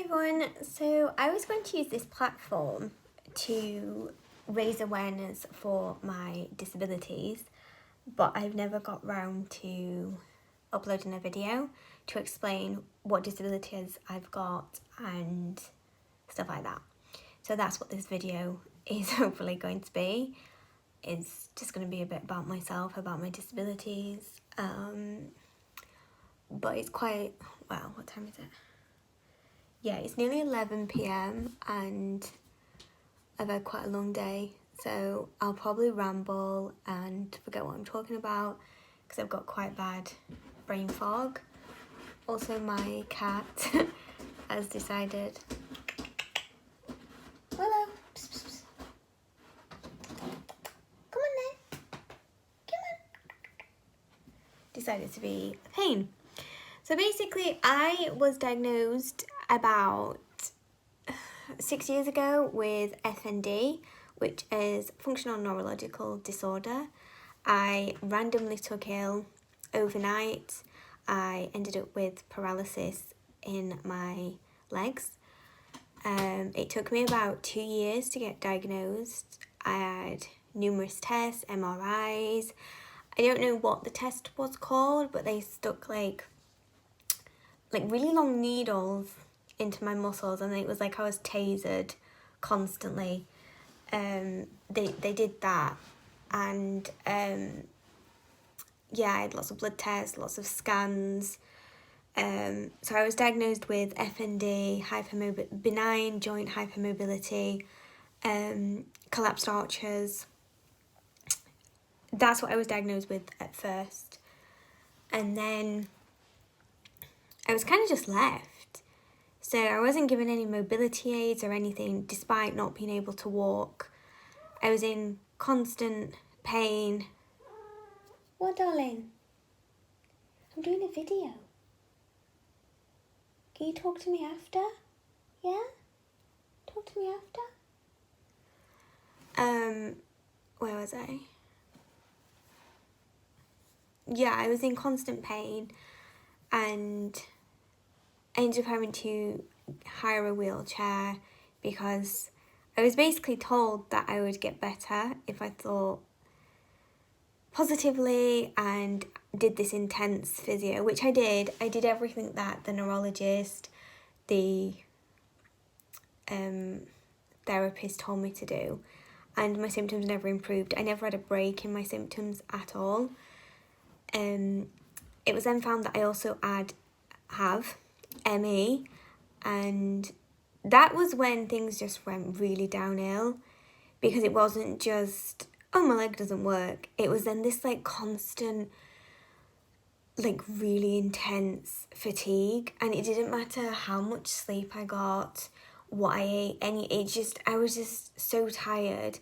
Hi everyone, so I was going to use this platform to raise awareness for my disabilities, but I've never got round to uploading a video to explain what disabilities I've got and stuff like that. So that's what this video is hopefully going to be. It's just going to be a bit about myself, about my disabilities, but it's quite, well, what time is it? Yeah, it's nearly 11 p.m. and I've had quite a long day, so I'll probably ramble and forget what I'm talking about because I've got quite bad brain fog. Also, my cat has decided... Willow! Psst, psst, psst. Come on then! Come on! Decided to be a pain. So basically, I was diagnosed about 6 years ago with FND, which is functional neurological disorder. I randomly took ill overnight. I ended up with paralysis in my legs. It took me about 2 years to get diagnosed. I had numerous tests, MRIs. I don't know what the test was called, but they stuck like really long needles into my muscles, and it was like I was tasered constantly. They did that, and yeah, I had lots of blood tests, lots of scans. So I was diagnosed with FND, benign joint hypermobility, collapsed arches. That's what I was diagnosed with at first, and then I was kind of just left. So I wasn't given any mobility aids or anything, despite not being able to walk. I was in constant pain. What, darling? I'm doing a video. Can you talk to me after? Yeah? Talk to me after? Where was I? Yeah, I was in constant pain, and I ended up having to hire a wheelchair because I was basically told that I would get better if I thought positively and did this intense physio, which I did. I did everything that the neurologist, the therapist told me to do, and my symptoms never improved. I never had a break in my symptoms at all. It was then found that I also have ME, and that was when things just went really downhill, because it wasn't just, oh, my leg doesn't work. It was then this constant, really intense fatigue, and it didn't matter how much sleep I got, what I ate, I was just so tired.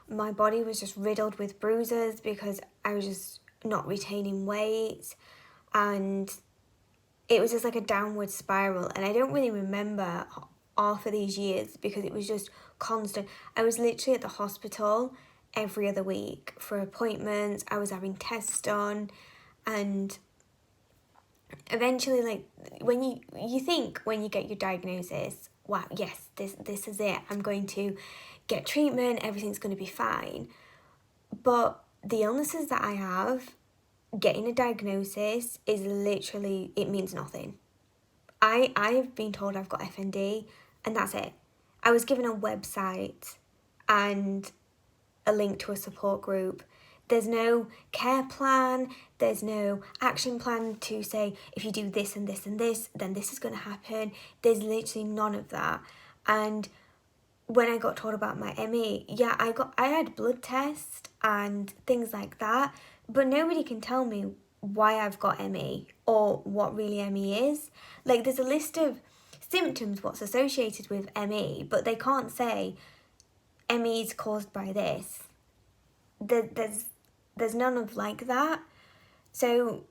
My body was just riddled with bruises because I was just not retaining weight, and it was just like a downward spiral, and I don't really remember half of these years because it was just constant. I was literally at the hospital every other week for appointments. I was having tests done, and eventually, when you think when you get your diagnosis, wow, yes, this is it, I'm going to get treatment, everything's going to be fine. But the illnesses that I have, getting a diagnosis is literally, it means nothing. I've been told I've got FND, and that's it. I was given a website and a link to a support group. There's no care plan, there's no action plan to say, if you do this and this and this, then this is going to happen. There's literally none of that. And when I got told about my ME, yeah, I had blood tests and things like that, but nobody can tell me why I've got ME or what really ME is. There's a list of symptoms, what's associated with ME, but they can't say ME is caused by this. There's none of that. So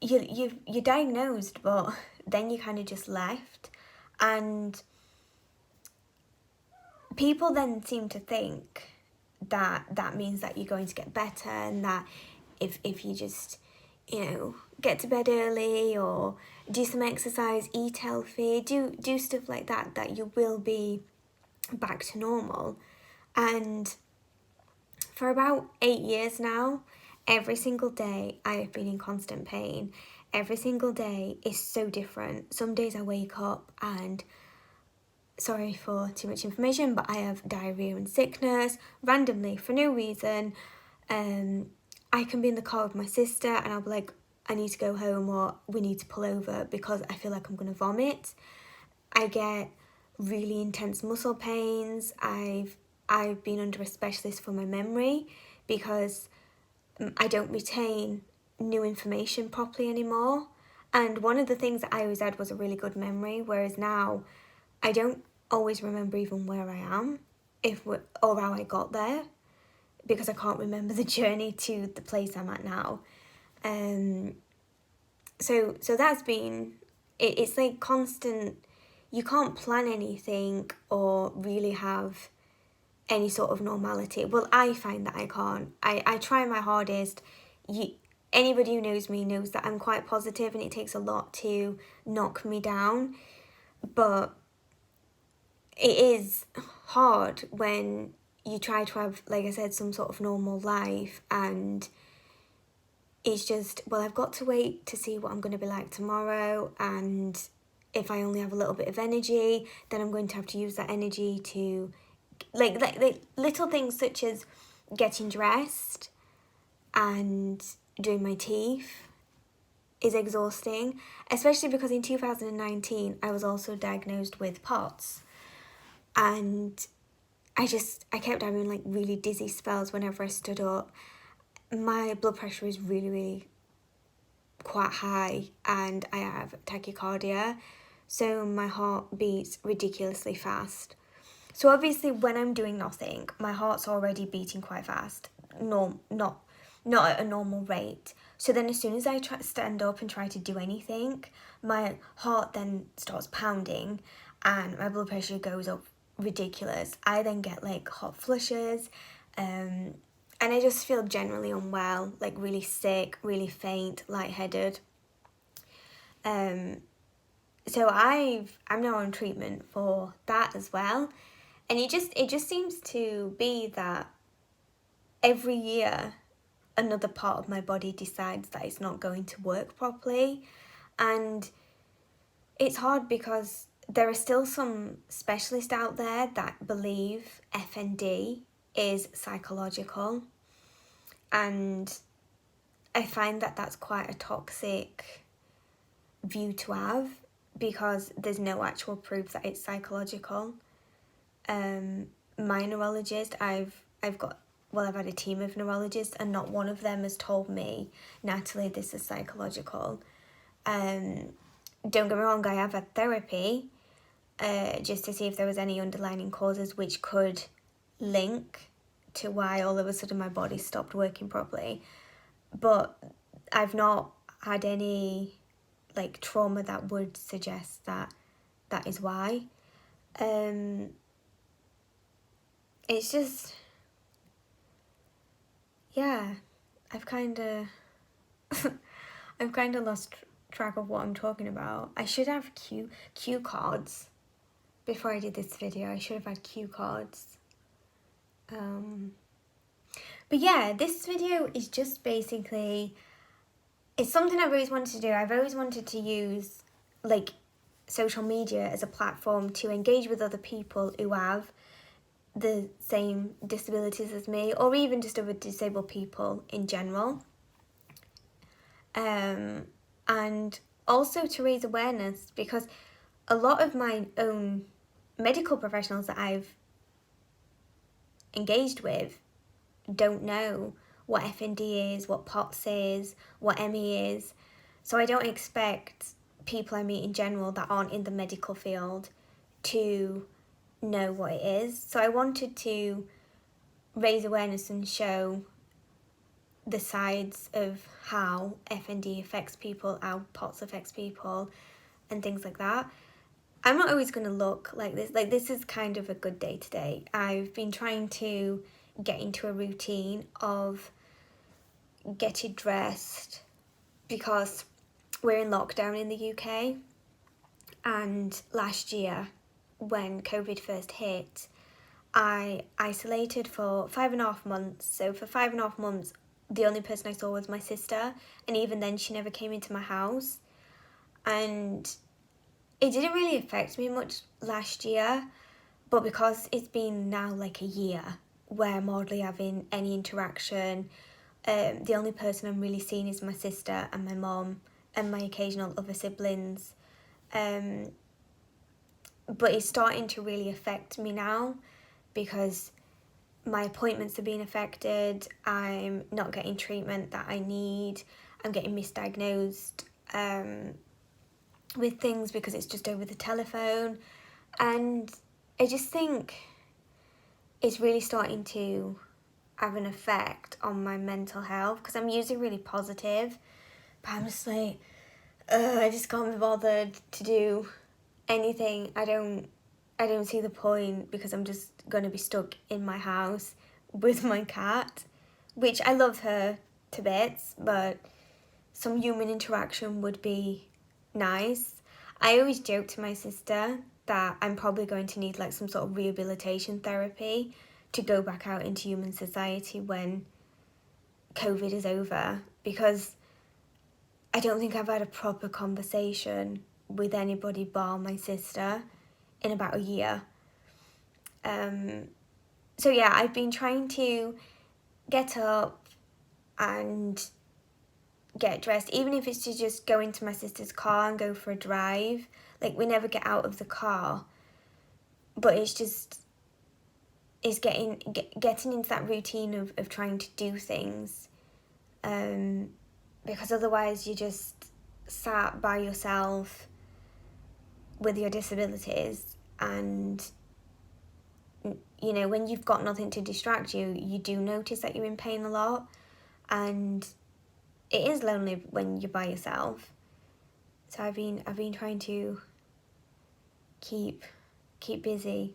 you're diagnosed, but then you kind of just left, and people then seem to think that means that you're going to get better, and that if you just get to bed early or do some exercise, eat healthy, do stuff like that, that you will be back to normal. And for about 8 years now, every single day I have been in constant pain. Every single day is so different. Some days I wake up and, sorry for too much information, but I have diarrhea and sickness randomly for no reason. I can be in the car with my sister and I'll be like, I need to go home, or we need to pull over because I feel like I'm going to vomit. I get really intense muscle pains. I've been under a specialist for my memory because I don't retain new information properly anymore. And one of the things that I always had was a really good memory, whereas now I don't always remember even where I am, or how I got there, because I can't remember the journey to the place I'm at now. So that's been, it's like constant. You can't plan anything or really have any sort of normality. Well, I find that I can't. I try my hardest. Anybody who knows me knows that I'm quite positive and it takes a lot to knock me down. But it is hard when you try to have, like I said, some sort of normal life, and it's just, well, I've got to wait to see what I'm going to be like tomorrow, and if I only have a little bit of energy, then I'm going to have to use that energy to, like little things such as getting dressed and doing my teeth is exhausting, especially because in 2019 I was also diagnosed with POTS, and I kept having like really dizzy spells whenever I stood up. My blood pressure is really, really quite high, and I have tachycardia, so my heart beats ridiculously fast. So obviously when I'm doing nothing, my heart's already beating quite fast, not at a normal rate. So then as soon as I stand up and try to do anything, my heart then starts pounding and my blood pressure goes up ridiculous. I then get like hot flushes, and I just feel generally unwell, like really sick, really faint, lightheaded. So I'm now on treatment for that as well, and it just seems to be that every year another part of my body decides that it's not going to work properly, and it's hard because there are still some specialists out there that believe FND is psychological, and I find that that's quite a toxic view to have because there's no actual proof that it's psychological. My neurologist, I've had a team of neurologists, and not one of them has told me, Natalie, this is psychological. Don't get me wrong, I have had therapy just to see if there was any underlying causes which could link to why all of a sudden my body stopped working properly. But I've not had any like trauma that would suggest that that is why. It's just, yeah, I've kind of lost track of what I'm talking about. I should have cue cards before I did this video. I should have had cue cards. But yeah, this video is just basically, it's something I've always wanted to do. I've always wanted to use like social media as a platform to engage with other people who have the same disabilities as me, or even just other disabled people in general. And also to raise awareness, because a lot of my own medical professionals that I've engaged with don't know what FND is, what POTS is, what ME is. So I don't expect people I meet in general that aren't in the medical field to know what it is. So I wanted to raise awareness and show the sides of how FND affects people, how POTS affects people, and things like that. I'm not always going to look like this. Like, this is kind of a good day today. I've been trying to get into a routine of getting dressed because we're in lockdown in the UK, and last year when COVID first hit, I isolated for 5.5 months. So for 5.5 months, the only person I saw was my sister, and even then she never came into my house. And it didn't really affect me much last year, but because it's been now like a year where I'm hardly having any interaction, the only person I'm really seeing is my sister and my mom and my occasional other siblings. But it's starting to really affect me now because my appointments are being affected. I'm not getting treatment that I need. I'm getting misdiagnosed with things because it's just over the telephone. And I just think it's really starting to have an effect on my mental health because I'm usually really positive, but I'm just like, I just can't be bothered to do anything. I don't see the point because I'm just going to be stuck in my house with my cat, which I love her to bits, but some human interaction would be nice. I always joke to my sister that I'm probably going to need like some sort of rehabilitation therapy to go back out into human society when COVID is over, because I don't think I've had a proper conversation with anybody bar my sister in about a year. So yeah, I've been trying to get up and get dressed, even if it's to just go into my sister's car and go for a drive. Like, we never get out of the car, but it's getting into that routine of trying to do things, because otherwise you're just sat by yourself with your disabilities, and you know, when you've got nothing to distract you, you do notice that you're in pain a lot, and it is lonely when you're by yourself. So I've been trying to keep busy.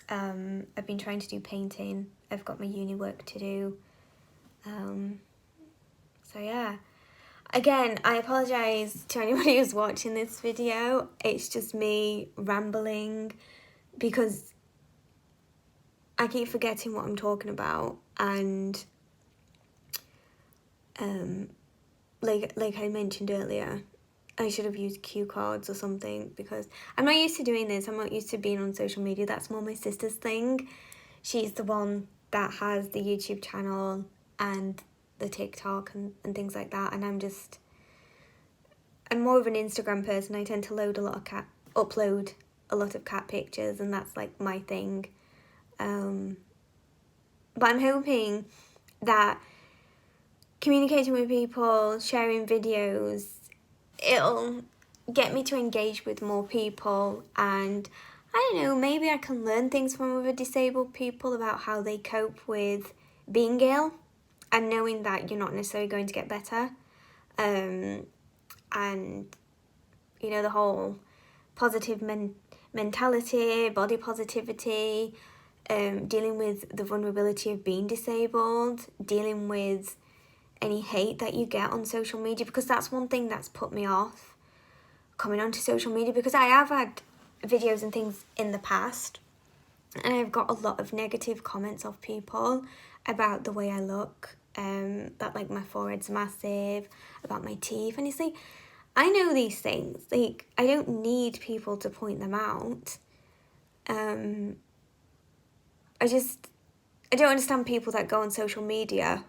I've been trying to do painting. I've got my uni work to do. So yeah. Again, I apologise to anybody who's watching this video. It's just me rambling because I keep forgetting what I'm talking about, and like I mentioned earlier, I should have used cue cards or something because I'm not used to doing this. I'm not used to being on social media. That's more my sister's thing. She's the one that has the YouTube channel and the TikTok and things like that, and I'm more of an Instagram person. I tend to upload a lot of cat pictures, and that's like my thing. But I'm hoping that communicating with people, sharing videos, it'll get me to engage with more people, and I don't know, maybe I can learn things from other disabled people about how they cope with being ill and knowing that you're not necessarily going to get better. And, you know, the whole positive mentality, body positivity, dealing with the vulnerability of being disabled, dealing with any hate that you get on social media, because that's one thing that's put me off coming onto social media, because I have had videos and things in the past and I've got a lot of negative comments of people about the way I look, that like my forehead's massive, about my teeth, and it's like, I know these things, like I don't need people to point them out. I don't understand people that go on social media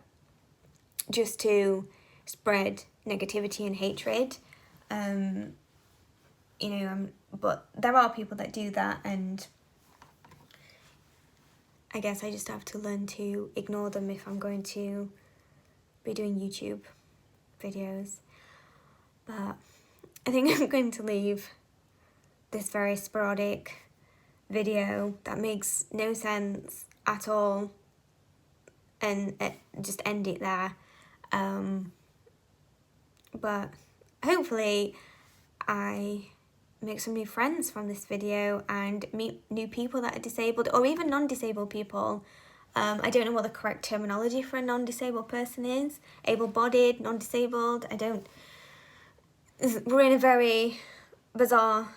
just to spread negativity and hatred. You know, but there are people that do that, and I guess I just have to learn to ignore them if I'm going to be doing YouTube videos. But I think I'm going to leave this very sporadic video that makes no sense at all and just end it there. But hopefully I make some new friends from this video and meet new people that are disabled, or even non-disabled people. I don't know what the correct terminology for a non-disabled person is. Able-bodied, non-disabled, I don't. we're in a very bizarre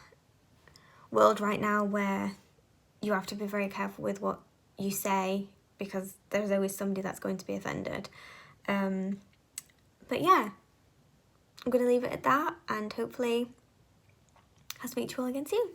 world right now where you have to be very careful with what you say, because there's always somebody that's going to be offended. But yeah, I'm going to leave it at that, and hopefully I'll speak to you all again soon.